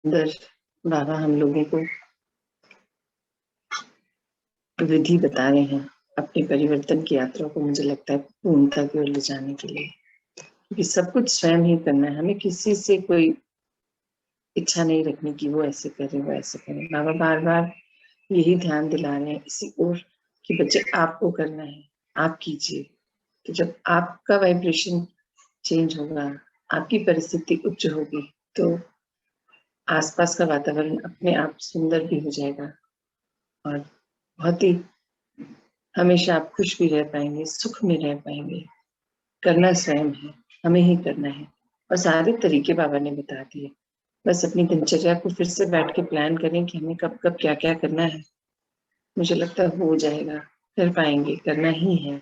सुंदर बाबा हम लोगों को विधि बता रहे हैं अपनी परिवर्तन की यात्रा को, मुझे लगता है पूर्णता की ओर ले जाने के लिए, क्योंकि सब कुछ स्वयं ही करना है। हमें किसी से कोई इच्छा नहीं रखनी कि वो ऐसे करे वो ऐसे करे। बाबा बार बार यही ध्यान दिला रहे हैं इसी ओर कि बच्चे आपको करना है, आप कीजिए। तो जब आपका वाइब्रेशन चेंज होगा, आपकी परिस्थिति उच्च होगी, तो आसपास का वातावरण अपने आप सुंदर भी हो जाएगा और बहुत ही हमेशा आप खुश भी रह पाएंगे, सुख में रह पाएंगे। करना स्वयं है, हमें ही करना है। और सारे तरीके बाबा ने बता दिए। बस अपनी दिनचर्या को फिर से बैठ के प्लान करें कि हमें कब कब क्या क्या करना है। मुझे लगता है हो जाएगा, कर पाएंगे, करना ही है।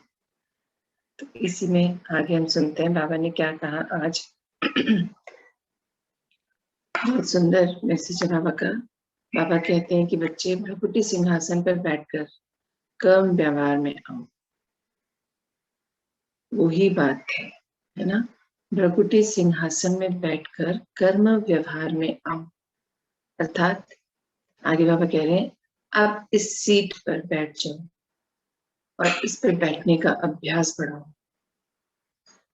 तो इसी में आगे हम सुनते हैं बाबा ने क्या कहा आज। बहुत सुंदर मैसेज है बाबा का। बाबा कहते हैं कि बच्चे भ्रकुटी सिंहासन पर बैठकर कर्म व्यवहार में आओ। वही बात है ना। भ्रकुटी सिंहासन में बैठकर कर्म व्यवहार में आओ, अर्थात आगे बाबा कह रहे हैं अब इस सीट पर बैठ जाओ और इस पर बैठने का अभ्यास बढ़ाओ।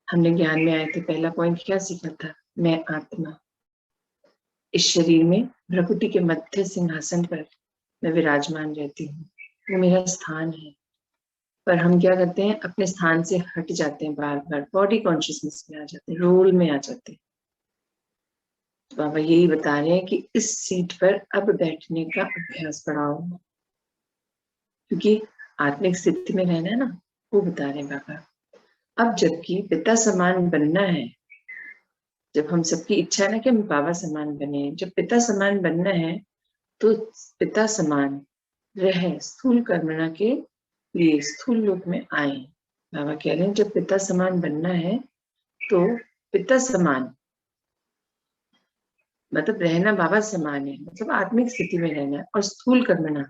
हमने ज्ञान में आए थे, पहला पॉइंट क्या सीखा था? मैं आत्मा इस शरीर में भ्रकुटी के मध्य सिंहासन पर मैं विराजमान रहती हूँ, वो मेरा स्थान है। पर हम क्या करते हैं, अपने स्थान से हट जाते हैं, बार बार बॉडी कॉन्शियसनेस में आ जाते हैं, रोल में आ जाते हैं। तो बाबा यही बता रहे हैं कि इस सीट पर अब बैठने का अभ्यास बढ़ाओ, क्योंकि आत्मिक स्थिति में रहना है ना, वो बता रहे हैं बाबा। अब जबकि पिता समान बनना है, जब हम सबकी इच्छा है ना कि हम बाबा समान बने, जब पिता समान बनना है तो पिता समान रह स्थूल कर्मणा के लिए स्थूल लोक में आए। बाबा कह रहे हैं जब पिता समान बनना है तो पिता समान मतलब रहना बाबा समान है, मतलब आत्मिक स्थिति में रहना है। और स्थूल कर्मणा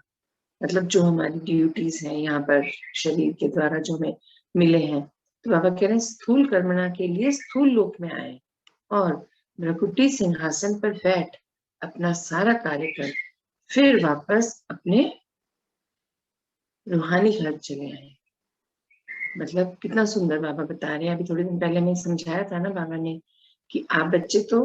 मतलब जो हमारी ड्यूटीज हैं यहाँ पर शरीर के द्वारा जो हमें मिले हैं, तो बाबा कह रहे हैं स्थूल कर्मणा के लिए स्थूल लोक में आए और भ्रकुटी सिंहासन पर बैठ अपना सारा कार्य कर, फिर वापस अपने रूहानी घर चले आए। मतलब कितना सुंदर बाबा बता रहे हैं। अभी थोड़े दिन पहले मैं समझाया था ना बाबा ने कि आप बच्चे तो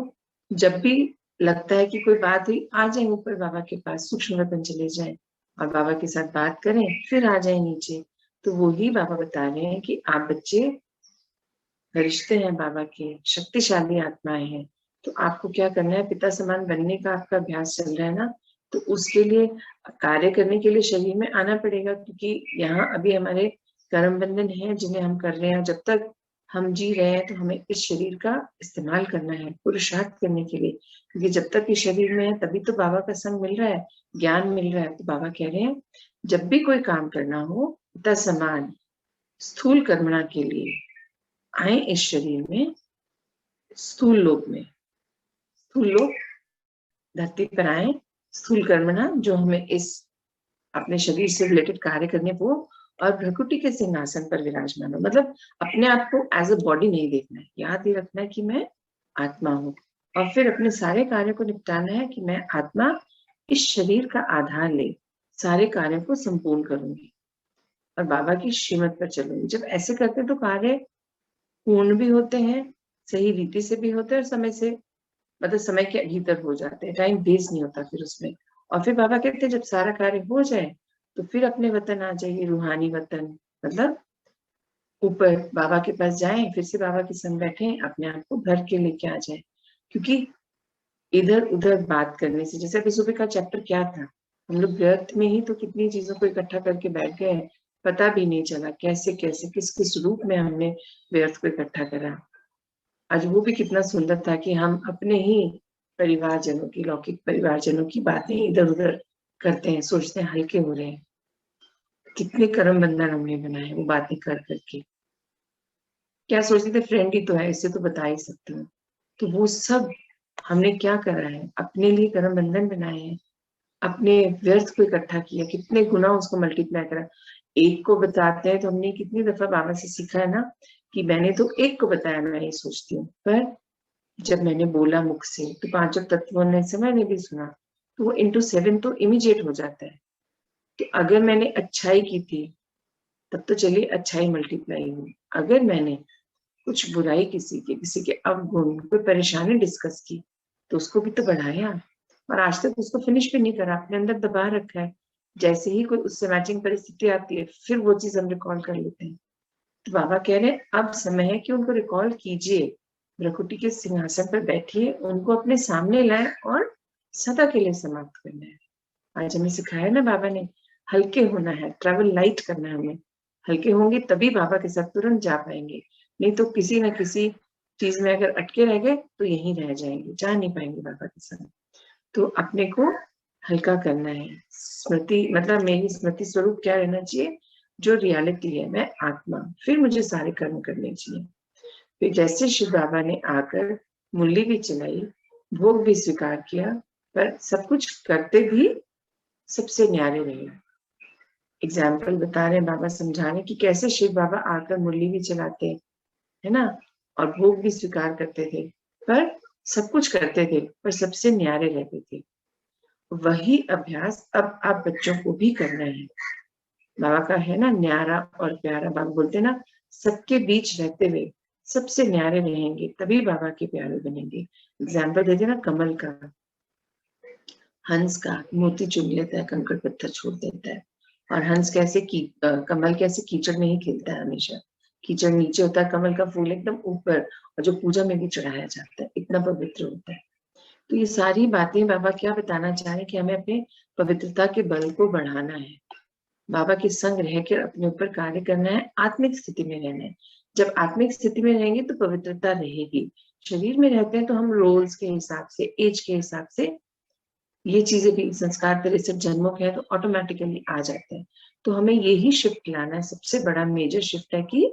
जब भी लगता है कि कोई बात हुई, आ जाए ऊपर बाबा के पास, सूक्ष्म वतन चले जाए और बाबा के साथ बात करें, फिर आ जाए नीचे। तो वही बाबा बता रहे हैं कि आप बच्चे फरिश्ते हैं, बाबा के शक्तिशाली आत्माएं हैं। तो आपको क्या करना है, पिता समान बनने का आपका अभ्यास चल रहा है ना, तो उसके लिए कार्य करने के लिए शरीर में आना पड़ेगा, क्योंकि यहाँ अभी हमारे कर्म बंधन है जिन्हें हम कर रहे हैं। जब तक हम जी रहे हैं तो हमें इस शरीर का इस्तेमाल करना है पुरुषार्थ करने के लिए, क्योंकि जब तक इस शरीर में है तभी तो बाबा का संग मिल रहा है, ज्ञान मिल रहा है। तो बाबा कह रहे हैं जब भी कोई काम करना हो पिता समान स्थूल कर्मणा के लिए आए इस शरीर में, स्थूल लोक में, स्थूल लोक धरती पर आए, स्थूल कर्मणा जो हमें इस अपने शरीर से रिलेटेड कार्य करने वो, और भ्रकुटी के सिंहासन पर विराजमान हो। मतलब अपने आप को एज अ बॉडी नहीं देखना है, याद ही रखना है कि मैं आत्मा हूँ, और फिर अपने सारे कार्यों को निपटाना है कि मैं आत्मा इस शरीर का आधार ले सारे कार्यों को संपूर्ण करूंगी और बाबा की श्रीमत पर चलूंगी। जब ऐसे करते हैं तो कार्य पूर्ण भी होते हैं, सही रीति से भी होते हैं, और समय से मतलब समय के भीतर हो जाते हैं, टाइम वेस्ट नहीं होता फिर उसमें। और फिर बाबा कहते हैं जब सारा कार्य हो जाए तो फिर अपने वतन आ जाइए, रूहानी वतन, मतलब ऊपर बाबा के पास जाएं, फिर से बाबा के संग बैठे, अपने आप को भर के लेके आ जाए। क्योंकि इधर उधर बात करने से, जैसे अभी सुबह का चैप्टर क्या था, हम लोग व्यर्थ में ही तो कितनी चीजों को इकट्ठा करके बैठ गए, पता भी नहीं चला कैसे कैसे किस किस रूप में हमने व्यर्थ को इकट्ठा करा। आज वो भी कितना सुंदर था कि हम अपने ही परिवारजनों की, लौकिक परिवारजनों की बातें इधर उधर करते हैं, सोचते हैं हल्के हो रहे हैं। कितने कर्म बंधन हमने बनाए वो बातें कर करके। क्या सोचते थे फ्रेंड ही तो है, इससे तो बता ही सकती हूँ। तो वो सब हमने क्या करा है, अपने लिए कर्म बंधन बनाए हैं, अपने व्यर्थ को इकट्ठा किया, कितने गुना उसको मल्टीप्लाई करा। एक को बताते हैं तो हमने कितनी दफा बाबा से सीखा है ना कि मैंने तो एक को बताया, मैं ये सोचती हूँ, पर जब मैंने बोला मुख से तो पांचों तत्वों ने से मैंने भी सुना, तो वो इंटू 7 तो इमीडिएट हो जाता है। तो अगर मैंने अच्छाई की थी तब तो चलिए अच्छाई मल्टीप्लाई हुई। अगर मैंने कुछ बुराई किसी के अवगुण, कोई परेशानी डिस्कस की, तो उसको भी तो बढ़ाया। और आज तक उसको फिनिश भी नहीं करा, अपने अंदर दबा रखा है। जैसे ही कोई उससे मैचिंग परिस्थिति आती है, फिर वो चीज हम रिकॉल कर लेते हैं। तो बाबा कह रहे हैं अब समय है कि उनको रिकॉल कीजिए, भ्रकुटी के सिंहासन पर बैठिए, उनको अपने सामने लाए और सदा के लिए समाप्त करना है। आज हमें सिखाया ना बाबा ने, हल्के होना है, ट्रैवल लाइट करना है हमें। हल्के होंगे तभी बाबा के साथ तुरंत जा पाएंगे, नहीं तो किसी न किसी चीज में अगर अटके रह गए तो यहीं रह जाएंगे, जा नहीं पाएंगे बाबा के साथ। तो अपने को हल्का करना है। स्मृति मतलब मेरी स्मृति स्वरूप क्या रहना चाहिए, जो रियलिटी है, मैं आत्मा, फिर मुझे सारे कर्म करने चाहिए। फिर जैसे शिव बाबा ने आकर मुरली भी चलाई, भोग भी स्वीकार किया, पर सब कुछ करते भी सबसे न्यारे रहे। एग्जाम्पल बता रहे हैं बाबा, समझा रहे कि कैसे शिव बाबा आकर मुरली भी चलाते, है ना, और भोग भी स्वीकार करते थे, पर सब कुछ करते थे पर सबसे न्यारे रहते थे। वही अभ्यास अब आप बच्चों को भी करना है। बाबा का है ना न्यारा और प्यारा, बाबा बोलते ना सबके बीच रहते हुए सबसे न्यारे रहेंगे तभी बाबा के प्यारे बनेंगे। एग्जाम्पल देते ना कमल का, हंस का, मोती चुन लेता है, कंकड़ पत्थर छोड़ देता है। और हंस कैसे कमल कैसे कीचड़ में ही खिलता है हमेशा, कीचड़ नीचे होता है, कमल का फूल एकदम ऊपर, और जो पूजा में भी चढ़ाया जाता है, इतना पवित्र होता है। तो ये सारी बातें बाबा क्या बताना चाह रहे हैं कि हमें अपने पवित्रता के बल को बढ़ाना है, बाबा के संग रहकर अपने ऊपर कार्य करना है, आत्मिक स्थिति में रहना है। जब आत्मिक स्थिति में रहेंगे तो पवित्रता रहेगी। शरीर में रहते हैं तो हम रोल्स के हिसाब से, एज के हिसाब से, ये चीजें भी संस्कार 63 जन्मों के हैं तो ऑटोमेटिकली आ जाते हैं। तो हमें यही शिफ्ट लाना है, सबसे बड़ा मेजर शिफ्ट है कि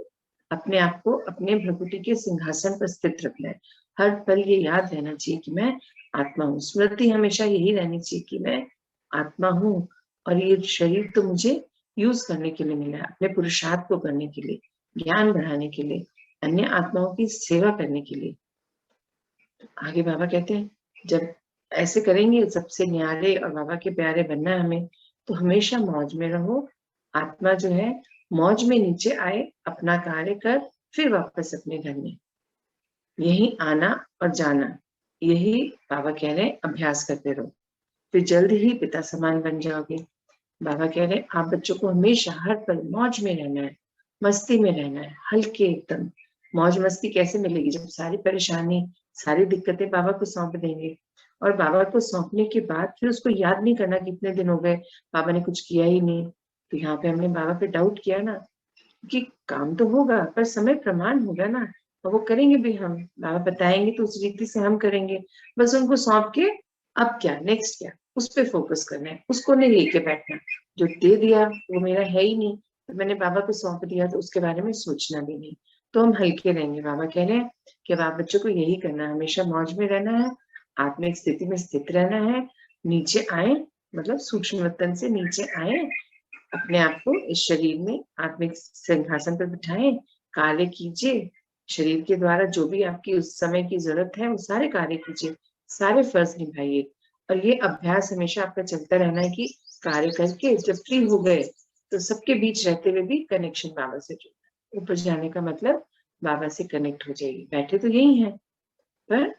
अपने आप को अपने भ्रकुटी के सिंहासन पर स्थित रखना है। हर पल ये याद रहना चाहिए कि मैं आत्मा हूँ। स्मृति हमेशा यही रहनी चाहिए कि मैं आत्मा हूँ, और ये शरीर तो मुझे यूज करने के लिए मिला है, अपने पुरुषार्थ को करने के लिए, ज्ञान बढ़ाने के लिए, अन्य आत्माओं की सेवा करने के लिए। आगे बाबा कहते हैं जब ऐसे करेंगे, सबसे न्यारे और बाबा के प्यारे बनना है हमें, तो हमेशा मौज में रहो। आत्मा जो है मौज में नीचे आए, अपना कार्य कर, फिर वापस अपने घर में, यही आना और जाना, यही बाबा कह रहे हैं अभ्यास करते रहो, फिर जल्द ही पिता समान बन जाओगे। बाबा कह रहे हैं आप बच्चों को हमेशा हर पल मौज में रहना है, मस्ती में रहना है, हल्के एकदम। मौज मस्ती कैसे मिलेगी, जब सारी परेशानी, सारी दिक्कतें बाबा को सौंप देंगे। और बाबा को सौंपने के बाद फिर उसको याद नहीं करना कितने दिन हो गए बाबा ने कुछ किया ही नहीं। तो यहाँ पे हमने बाबा पे डाउट किया ना, कि काम तो होगा पर समय प्रमाण होगा ना, और वो करेंगे भी हम, बाबा बताएंगे तो उस रीति से हम करेंगे। बस उनको सौंप के अब क्या, नेक्स्ट क्या, उस पर फोकस करना है, उसको नहीं लेके बैठना। जो दे दिया वो मेरा है ही नहीं, तो मैंने बाबा को सौंप दिया तो उसके बारे में सोचना भी नहीं। तो हम हल्के रहेंगे। बाबा कह रहे हैं कि अब आप बच्चों को यही करना है, हमेशा मौज में रहना है, आत्मिक स्थिति में स्थित रहना है, नीचे आए, मतलब सूक्ष्म तन से नीचे आए, अपने आप को इस शरीर में आत्मिक सिंहासन पर बिठाएं, कार्य कीजिए, शरीर के द्वारा जो भी आपकी उस समय की जरूरत है वो सारे कार्य कीजिए, सारे फर्ज निभाइए। और ये अभ्यास हमेशा आपका चलता रहना है कि कार्य करके जब फ्री हो गए तो सबके बीच रहते हुए भी कनेक्शन बाबा से जुड़ना। ऊपर जाने का मतलब बाबा से कनेक्ट हो जाइए, बैठे तो यही है पर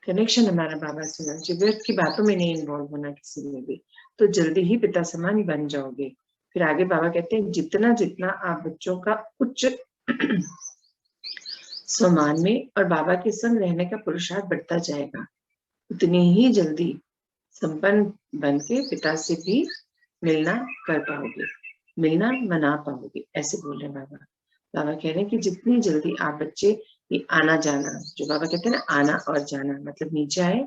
कनेक्शन हमारा बाबा से होना चाहिए, व्यर्थ की बातों में नहीं इन्वॉल्व होना किसी में भी, तो जल्दी ही पिता समान बन जाओगे। फिर आगे बाबा कहते हैं जितना जितना आप बच्चों का उच्च सम्मान में और बाबा के संग रहने का पुरुषार्थ बढ़ता जाएगा, उतनी ही जल्दी संपन्न बन के पिता से भी मिलना कर पाओगे, मिलना मना पाओगे, ऐसे बोल रहे बाबा। बाबा कह रहे हैं कि जितनी जल्दी आप बच्चे ये आना जाना, जो बाबा कहते हैं ना आना और जाना, मतलब नीचे आए,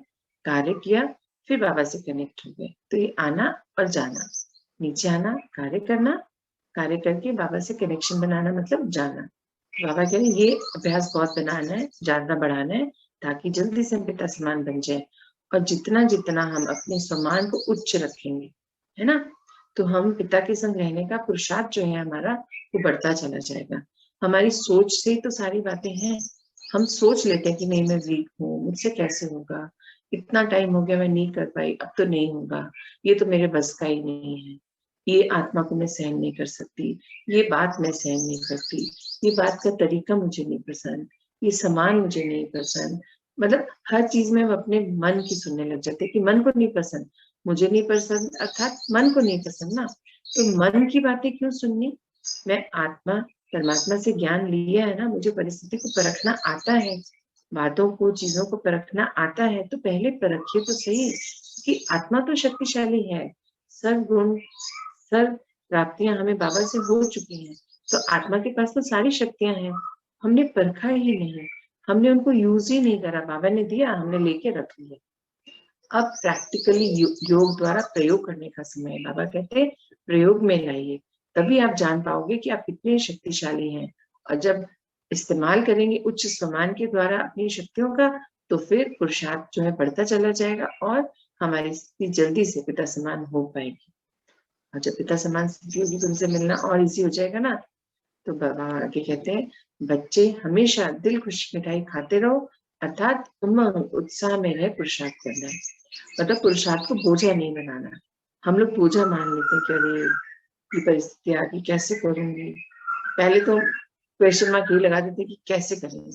कार्य किया, फिर बाबा से कनेक्ट हो गए, तो ये आना और जाना, नीचे आना, कार्य करना, कार्य करके बाबा से कनेक्शन बनाना, मतलब जाना। बाबा कह रहे हैं ये अभ्यास बहुत बनाना है, ज्यादा बढ़ाना है, ताकि जल्दी से हम पिता समान बन जाए। और जितना जितना हम अपने सम्मान को उच्च रखेंगे, है ना, तो हम पिता के संग रहने का पुरुषार्थ जो है हमारा, वो बढ़ता चला जाएगा। हमारी सोच से तो सारी बातें हैं, हम सोच लेते हैं कि नहीं मैं वीक हूँ, मुझसे कैसे होगा, इतना टाइम हो गया मैं नहीं कर पाई, अब तो नहीं होगा, ये तो मेरे बस का ही नहीं है, ये आत्मा को मैं सहन नहीं कर सकती, ये बात मैं सहन नहीं करती, ये बात का तरीका मुझे नहीं पसंद, ये सामान मुझे नहीं पसंद। मतलब हर चीज में हम अपने मन की सुनने लग जाते हैं कि मन को नहीं पसंद, मुझे नहीं पसंद, अर्थात मन को नहीं पसंद ना, तो मन की बातें क्यों सुननी। मैं आत्मा परमात्मा से ज्ञान लिया है ना, मुझे परिस्थिति को परखना आता है, बातों को चीजों को परखना आता है, तो पहले परखिए तो सही कि आत्मा तो शक्तिशाली है, सर्व गुण सर्व प्राप्तियां हमें बाबा से हो चुकी हैं, तो आत्मा के पास तो सारी शक्तियां हैं, हमने परखा ही नहीं, हमने उनको यूज ही नहीं करा, बाबा ने दिया हमने लेके रख लिया। अब प्रैक्टिकली योग द्वारा प्रयोग करने का समय है। बाबा कहते हैं प्रयोग में लाइए, तभी आप जान पाओगे कि आप कितने शक्तिशाली हैं। और जब इस्तेमाल करेंगे उच्च सम्मान के द्वारा अपनी शक्तियों का, तो फिर पुरुषार्थ जो है बढ़ता चला जाएगा और हमारी स्थिति जल्दी से पिता समान हो पाएगी। और जब पिता समान स्थिति होगी तो उनसे मिलना और इजी हो जाएगा ना। तो बाबा आगे कहते हैं बच्चे हमेशा दिल खुश मिठाई खाते रहो, अर्थात उमंग उत्साह में रहे पुरुषार्थ करना है। मतलब पुरुषार्थ को बोझा नहीं बनाना। हम लोग बोझा मान लेते हैं कि अरे ये परिस्थिति आ गई कैसे करूंगी, पहले तो क्वेश्चन मार्क ये लगा देते कि कैसे करेंगे,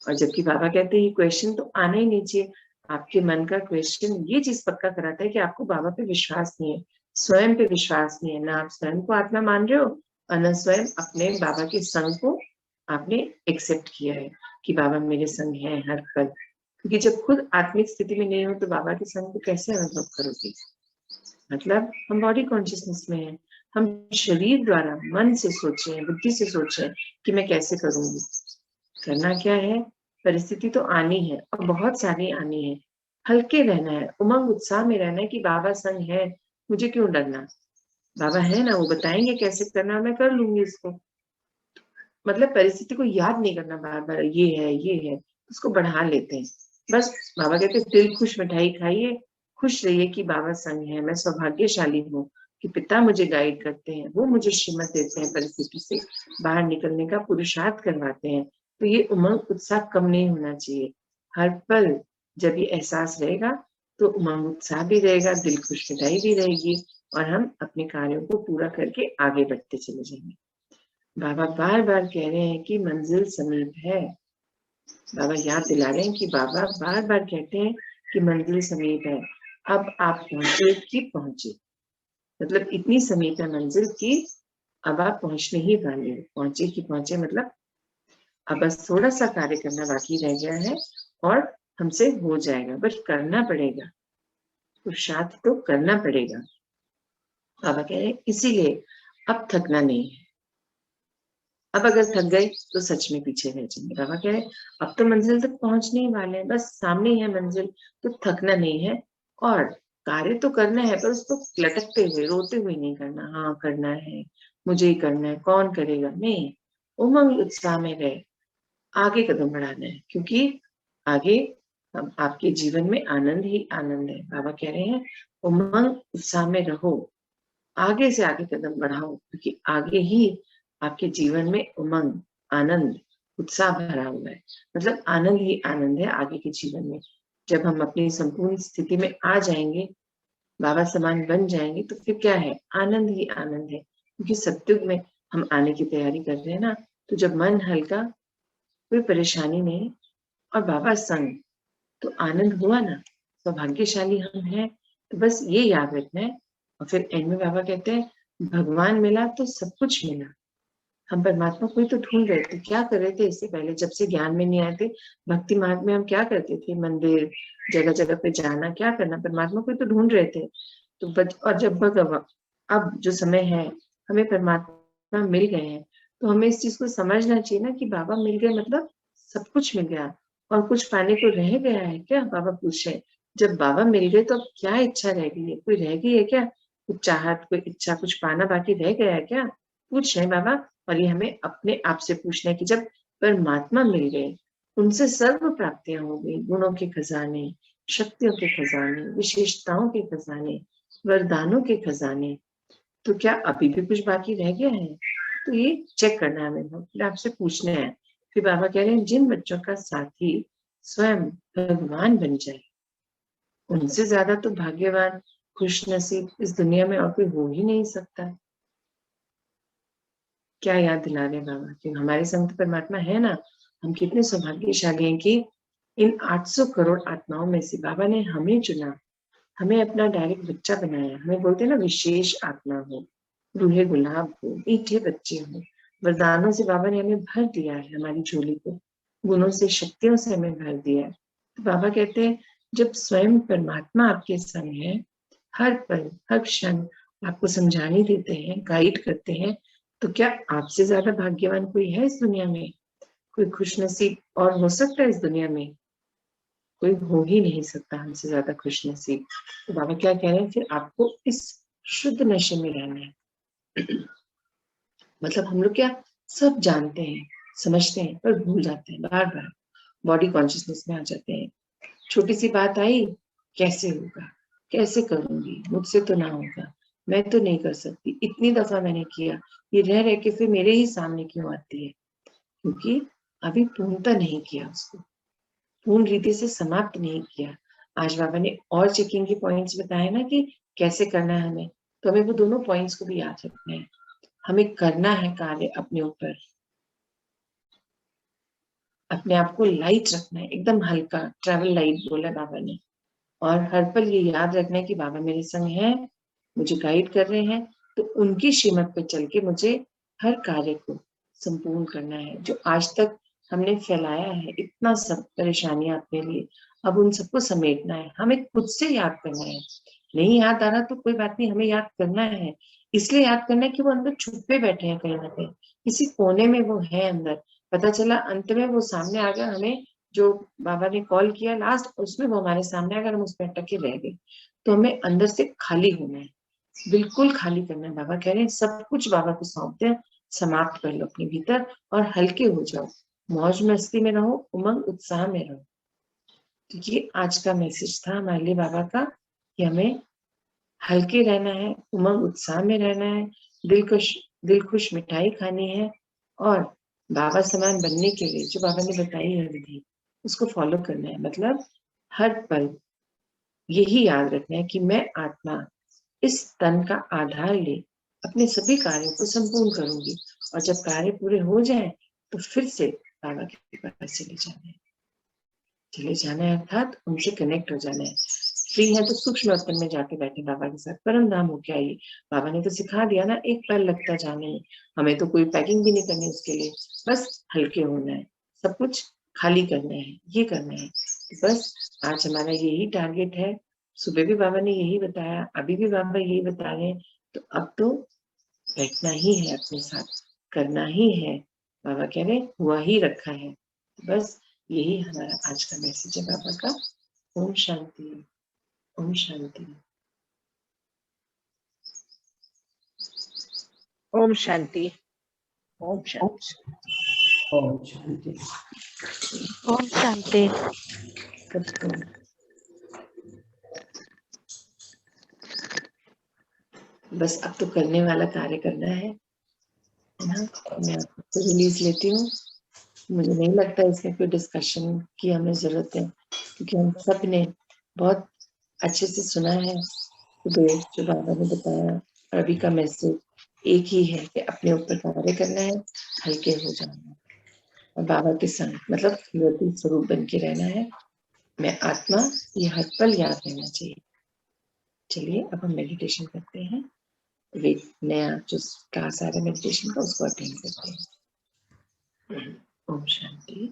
और जबकि बाबा कहते हैं ये क्वेश्चन तो आना ही नहीं चाहिए। आपके मन का क्वेश्चन ये चीज पक्का कराता है कि आपको बाबा पे विश्वास नहीं है, स्वयं पे विश्वास नहीं है, ना आप स्वयं को आत्मा मान रहे हो और न स्वयं अपने बाबा के संग को आपने एक्सेप्ट किया है कि बाबा मेरे संग है हर पल। क्योंकि जब खुद आत्मिक स्थिति में नहीं हो तो बाबा के संग को कैसे अनुभव करोगे। मतलब हम बॉडी कॉन्शियसनेस में है, हम शरीर द्वारा मन से सोचे, बुद्धि से सोचे कि मैं कैसे करूंगी। करना क्या है, परिस्थिति तो आनी है और बहुत सारी आनी है, हल्के रहना है, उमंग उत्साह में रहना है कि बाबा संग है, मुझे क्यों डरना, बाबा है ना, वो बताएंगे कैसे करना, मैं कर लूंगी इसको। मतलब परिस्थिति को याद नहीं करना बार बार ये है, उसको बढ़ा लेते हैं। बस बाबा कहते हैं दिल खुश मिठाई खाइए, खुश रहिए कि बाबा संग है, मैं सौभाग्यशाली हूँ कि पिता मुझे गाइड करते हैं, वो मुझे श्रीमत देते हैं, परिस्थिति से बाहर निकलने का पुरुषार्थ करवाते हैं। तो ये उमंग उत्साह कम नहीं होना चाहिए। हर पल जब ये एहसास रहेगा तो उमंग उत्साह भी रहेगा, दिल खुश मिठाई भी रहेगी और हम अपने कार्यों को पूरा करके आगे बढ़ते चले जाएंगे। बाबा बार बार कह रहे हैं कि मंजिल समीप है। बाबा याद दिला रहे हैं कि बाबा बार बार कहते हैं कि मंजिल समीप है, अब आप पहुंचे कि पहुंचे, मतलब इतनी समीप है मंजिल की अब आप पहुंचने ही वाले हो, पहुंचे कि पहुंचे मतलब अब बस थोड़ा सा कार्य करना बाकी रह गया है और हमसे हो जाएगा, बस करना पड़ेगा, पुरुषार्थ तो करना पड़ेगा। बाबा कह रहे हैं इसीलिए अब थकना नहीं है, अब अगर थक गए तो सच में पीछे रह जाएंगे। बाबा कह रहे अब तो मंजिल तक पहुंचने ही वाले हैं, बस सामने ही है मंजिल, तो थकना नहीं है और कार्य तो करना है पर उसको लटकते हुए रोते हुए नहीं करना, हाँ करना है मुझे ही करना है, कौन करेगा, नहीं, उमंग उत्साह में रहे, आगे कदम बढ़ाना है क्योंकि आगे आपके जीवन में आनंद ही आनंद है। बाबा कह रहे हैं उमंग उत्साह में रहो, आगे से आगे कदम बढ़ाओ क्योंकि आगे ही आपके जीवन में उमंग आनंद उत्साह भरा हुआ है, मतलब आनंद ही आनंद है आगे के जीवन में। जब हम अपनी संपूर्ण स्थिति में आ जाएंगे, बाबा समान बन जाएंगे, तो फिर क्या है, आनंद ही आनंद है क्योंकि सत्युग में हम आने की तैयारी कर रहे हैं ना। तो जब मन हल्का, कोई परेशानी नहीं और बाबा संग, तो आनंद हुआ ना, सौभाग्यशाली हम हैं। तो बस ये याद रखना है। और फिर एंड में बाबा कहते हैं भगवान मिला तो सब कुछ मिला। हम परमात्मा को ही तो ढूंढ रहे थे, क्या कर रहे थे इससे पहले जब से ज्ञान में नहीं आए थे, भक्ति मार्ग में हम क्या करते थे, मंदिर जगह जगह पे जाना, क्या करना, परमात्मा को ही तो ढूंढ रहे थे। तो और जब अब जो समय है हमें परमात्मा मिल गए हैं, तो हमें इस चीज को समझना चाहिए ना कि बाबा मिल गए मतलब सब कुछ मिल गया और कुछ पाने को रह गया है क्या, बाबा पूछ रहे। जब बाबा मिल गए तो अब क्या इच्छा रह गई है, कोई रह गई है क्या, कुछ चाहत, कोई इच्छा, कुछ पाना बाकी रह गया है क्या, पूछ रहे बाबा। और ये हमें अपने आप से पूछना है कि जब परमात्मा मिल गए, उनसे सर्व प्राप्तियां हो गई, गुणों के खजाने, शक्तियों के खजाने, विशेषताओं के खजाने, वरदानों के खजाने, तो क्या अभी भी कुछ बाकी रह गया है। तो ये चेक करना है हमें, फिर आपसे पूछना है फिर बाबा कह रहे हैं जिन बच्चों का साथी स्वयं भगवान बन जाए, उनसे ज्यादा तो भाग्यवान खुश नसीब इस दुनिया में और कोई हो ही नहीं सकता। क्या याद दिला रहे बाबा कि हमारे संत परमात्मा है ना, हम कितने सौभाग्यशाली हैं कि इन 800 करोड़ आत्माओं में से बाबा ने हमें चुना, हमें अपना डायरेक्ट बच्चा बनाया। हमें बोलते हैं ना विशेष आत्मा हो, रूहे गुलाब हो, मीठे बच्चे हो, वरदानों से बाबा ने हमें भर दिया है, हमारी झोली को गुणों से शक्तियों से हमें भर दिया है। तो बाबा कहते हैं जब स्वयं परमात्मा आपके संग है, हर पल हर क्षण आपको समझाने देते हैं, गाइड करते हैं, तो क्या आपसे ज्यादा भाग्यवान कोई है इस दुनिया में? कोई खुशनसीब और हो सकता है इस दुनिया में? कोई हो ही नहीं सकता हमसे ज्यादा खुशनसीब। तो बाबा क्या कह रहे हैं, फिर आपको इस शुद्ध नशे में रहना है। मतलब हम लोग क्या सब जानते हैं, समझते हैं, पर भूल जाते हैं, बार बार बॉडी कॉन्शियसनेस में आ जाते हैं। छोटी सी बात आई, कैसे होगा, कैसे करूंगी, मुझसे तो ना होगा, मैं तो नहीं कर सकती, इतनी दफा मैंने किया, ये रह रह के फिर मेरे ही सामने क्यों आती है? क्योंकि अभी पूर्णता नहीं किया, उसको पूर्ण रीति से समाप्त नहीं किया। आज बाबा ने और चेकिंग के पॉइंट्स बताए ना कि कैसे करना है हमें, तो हमें वो दोनों पॉइंट्स को भी याद रखना है। हमें करना है कार्य अपने ऊपर, अपने आप को लाइट रखना है, एकदम हल्का, ट्रैवल लाइट बोला बाबा ने। और हर पल ये याद रखना है कि बाबा मेरे संग है, मुझे गाइड कर रहे हैं, तो उनकी श्रीमत पे चल के मुझे हर कार्य को संपूर्ण करना है। जो आज तक हमने फैलाया है इतना सब परेशानियां अपने लिए, अब उन सबको समेटना है, हमें खुद से याद करना है। नहीं याद आ रहा तो कोई बात नहीं, हमें याद करना है। इसलिए याद करना है कि वो अंदर छुपे बैठे हैं, कहीं ना कहीं किसी कोने में वो है अंदर। पता चला अंत में वो सामने आ गया, हमें जो बाबा ने कॉल किया लास्ट, उसमें वो हमारे सामने अगर हम उसमें अटके रह गए, तो हमें अंदर से खाली होना है, बिल्कुल खाली करना है। बाबा कह रहे हैं सब कुछ बाबा को सौंप दें, समाप्त कर लो अपने भीतर और हल्के हो जाओ, मौज मस्ती में रहो, उमंग उत्साह में रहो। तो ये आज का मैसेज था हमारे लिए बाबा का, कि हमें हल्के रहना है, उमंग उत्साह में रहना है, दिल खुश मिठाई खानी है, और बाबा समान बनने के लिए जो बाबा ने बताई है विधि, उसको फॉलो करना है। मतलब हर पल यही याद रखना है कि मैं आत्मा इस तन का आधार ले अपने सभी कार्यों को संपूर्ण करूंगी, और जब कार्य पूरे हो जाए तो फिर से बाबा के पास चले जाना है, अर्थात उनसे कनेक्ट हो जाना है। फ्री है तो सूक्ष्म अवस्था में जाके बैठे बाबा के साथ, परम धाम होके आइए। बाबा ने तो सिखा दिया ना, एक पल लगता जाने में, हमें तो कोई पैकिंग भी नहीं करनी उसके लिए, बस हल्के होना है, सब कुछ खाली करना है, ये करना है। बस आज हमारा यही टारगेट है। सुबह भी बाबा ने यही बताया, अभी भी बाबा यही बता रहे हैं, तो अब तो बैठना ही है अपने साथ, करना ही है। बाबा कह रहे हुआ ही रखा है। बस यही हमारा आज का मैसेज है बाबा का। ओम शांति, ओम शांति। ओम शांति, ओम शांति, ओम शांति, ओम शांति। बस अब तो करने वाला कार्य करना है ना। मैं आपको रिलीज लेती हूँ। मुझे नहीं लगता इसमें कोई डिस्कशन की हमें जरूरत है, क्योंकि हम सब ने बहुत अच्छे से सुना है। सुबह जो बाबा ने बताया और अभी का मैसेज एक ही है कि अपने ऊपर कार्य करना है, हल्के हो जाना है, और बाबा के संग मतलब ज्योति स्वरूप बन के रहना है। मैं आत्मा, ये हर पल याद रहना चाहिए। चलिए अब हम मेडिटेशन करते हैं। वे नया जो क्लास आ रहा है मेडिटेशन का, उसको अटेंड करते हैं। ओम शांति।